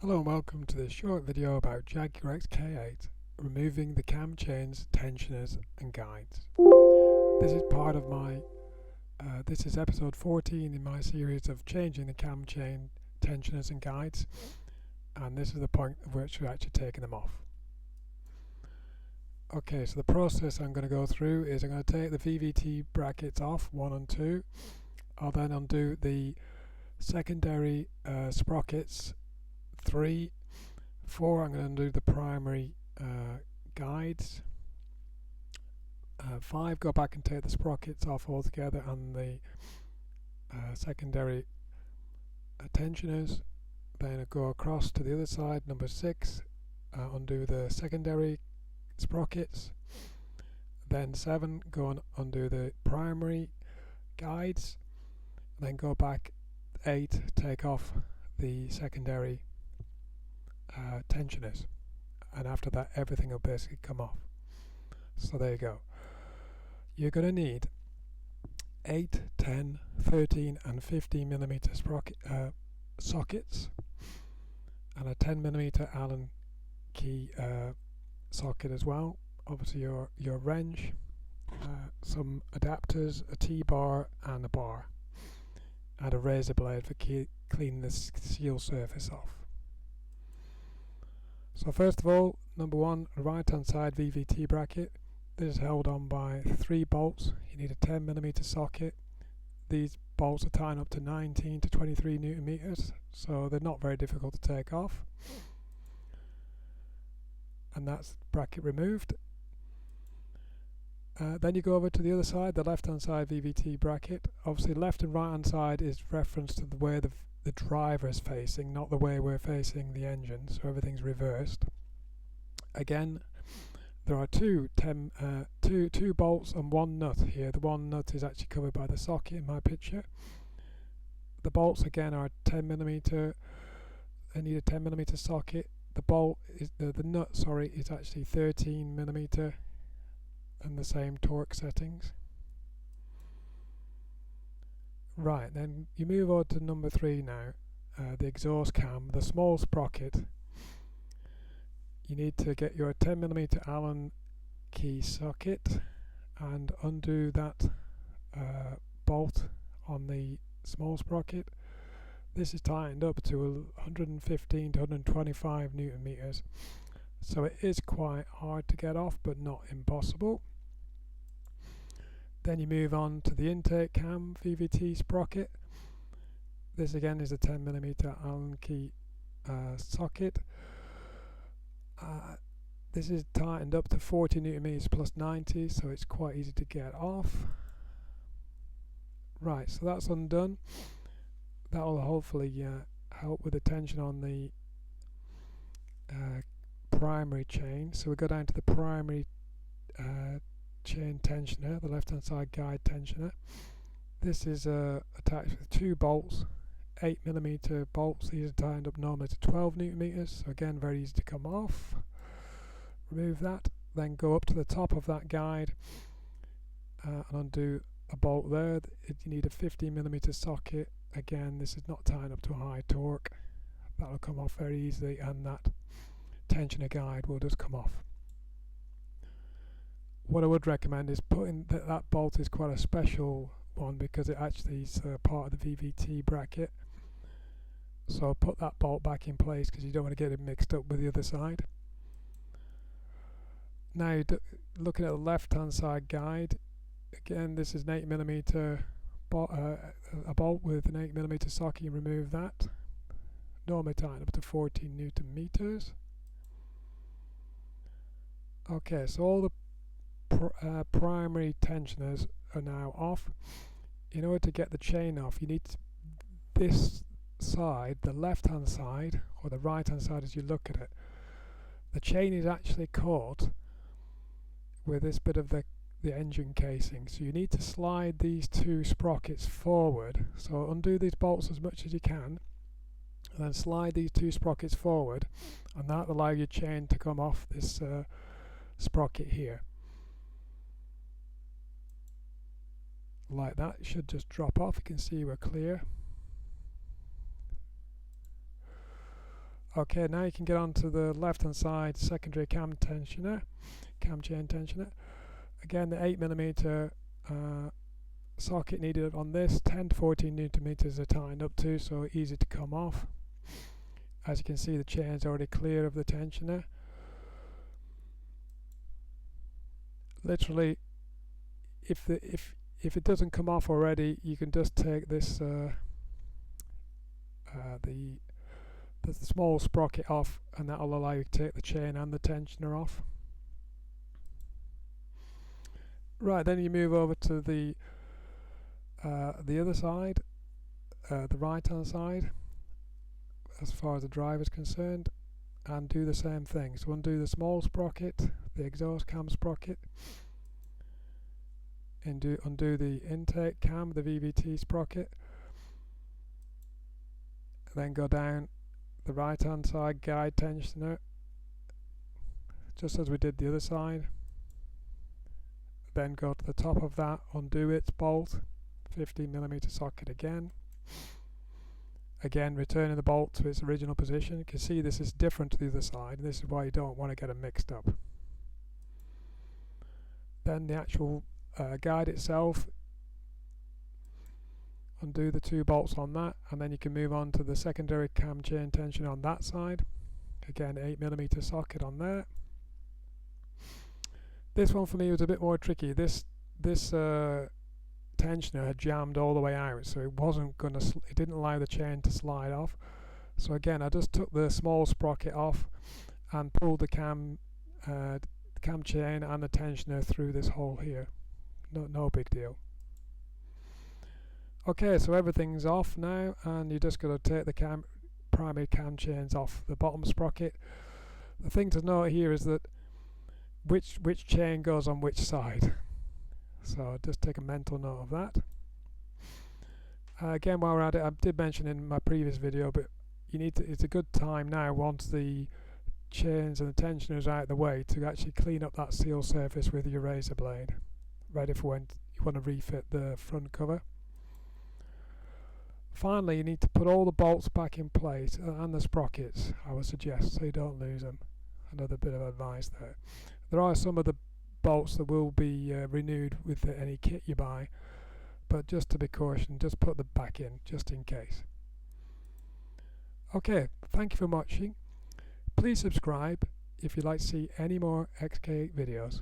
Hello and welcome to this short video about Jaguar XK8, removing the cam chains, tensioners and guides. This is part of my, this is episode 14 in my series of changing the cam chain, tensioners and guides, and this is the point at which we're actually taking them off. Okay, so the process I'm going to go through is I'm going to take the VVT brackets off, 1 and 2. I'll then undo the secondary sprockets 3, 4. I'm going to undo the primary guides. 5, go back and take the sprockets off altogether and the secondary tensioners. Then I go across to the other side, number 6, undo the secondary sprockets. Then 7, go and undo the primary guides. Then go back 8, take off the secondary tensioners, and after that everything will basically come off. So there you go. You're going to need 8, 10, 13 and 15mm sprocket sockets, and a 10mm Allen key socket as well. Obviously your wrench, some adapters, a T-bar and a bar, and a razor blade for cleaning the seal surface off. So first of all, number 1, right hand side VVT bracket. This is held on by 3 bolts. You need a 10mm socket. These bolts are tying up to 19 to 23 Newton meters, so they're not very difficult to take off. And that's the bracket removed. Then you go over to the other side, the left hand side VVT bracket. Obviously left and right hand side is reference to the way the driver is facing, not the way we're facing the engine, so everything's reversed. Again, there are two bolts and 1 nut here. The 1 nut is actually covered by the socket in my picture. The bolts again are 10mm. I need a 10mm socket. The bolt is the nut, sorry, is actually 13mm and the same torque settings. Right, then you move on to number 3 now, the exhaust cam, the small sprocket. You need to get your 10mm Allen key socket and undo that bolt on the small sprocket. This is tightened up to 115 to 125 Newton meters, so it is quite hard to get off, but not impossible. Then you move on to the intake cam VVT sprocket. This again is a 10mm Allen key socket. This is tightened up to 40 Newton meters plus 90, so it's quite easy to get off. Right, so that's undone. That will hopefully help with the tension on the primary chain. So we go down to the primary chain tensioner, the left hand side guide tensioner. This is attached with 2 bolts, 8mm bolts. These are tightened up normally to 12 Newton meters, so again very easy to come off. Remove that, then go up to the top of that guide and undo a bolt there. You need a 15mm socket. Again, this is not tied up to a high torque. That will come off very easily, and that tensioner guide will just come off. What I would recommend is putting that bolt is quite a special one because it actually is part of the VVT bracket. So put that bolt back in place because you don't want to get it mixed up with the other side. Now looking at the left hand side guide, again this is an 8mm a bolt with an 8mm socket. You remove that. Normally tightened up to 14 Newton meters. Okay, so all the primary tensioners are now off. In order to get the chain off, you need this side, the left hand side or the right hand side as you look at it, the chain is actually caught with this bit of the engine casing, so you need to slide these 2 sprockets forward. So undo these bolts as much as you can and then slide these 2 sprockets forward, and that will allow your chain to come off this sprocket here. Like that, it should just drop off. You can see we're clear. Okay, now you can get onto the left hand side secondary cam tensioner, cam chain tensioner. Again, the 8mm socket needed on this. 10 to 14 newton meters are tightened up to, so easy to come off. As you can see, the chain's already clear of the tensioner. Literally, if it doesn't come off already, you can just take this the small sprocket off, and that will allow you to take the chain and the tensioner off. Right, then you move over to the other side, the right hand side, as far as the driver is concerned, and do the same thing. So undo the small sprocket, the exhaust cam sprocket, and undo the intake cam, the VVT sprocket, then go down the right hand side guide tensioner, just as we did the other side. Then go to the top of that, undo its bolt, 15mm socket again. Again, returning the bolt to its original position. You can see this is different to the other side, and this is why you don't want to get them mixed up. Then the actual guide itself, undo the 2 bolts on that, and then you can move on to the secondary cam chain tension on that side. Again, 8mm socket on there. This one for me was a bit more tricky. This tensioner had jammed all the way out, so it wasn't going to. It didn't allow the chain to slide off. So again, I just took the small sprocket off and pulled the cam chain and the tensioner through this hole here. No big deal. Okay, so everything's off now, and you just got to take the primary cam chains off the bottom sprocket. The thing to note here is that which chain goes on which side. So just take a mental note of that. Again, while we're at it, I did mention in my previous video, but it's a good time now, once the chains and the tensioners are out of the way, to actually clean up that seal surface with your razor blade, ready for when you want to refit the front cover. Finally, you need to put all the bolts back in place, and the sprockets, I would suggest, so you don't lose them. Another bit of advice there. There are some of the bolts that will be renewed with any kit you buy, but just to be cautious, just put them back in, just in case. Okay, thank you for watching. Please subscribe if you'd like to see any more XK8 videos.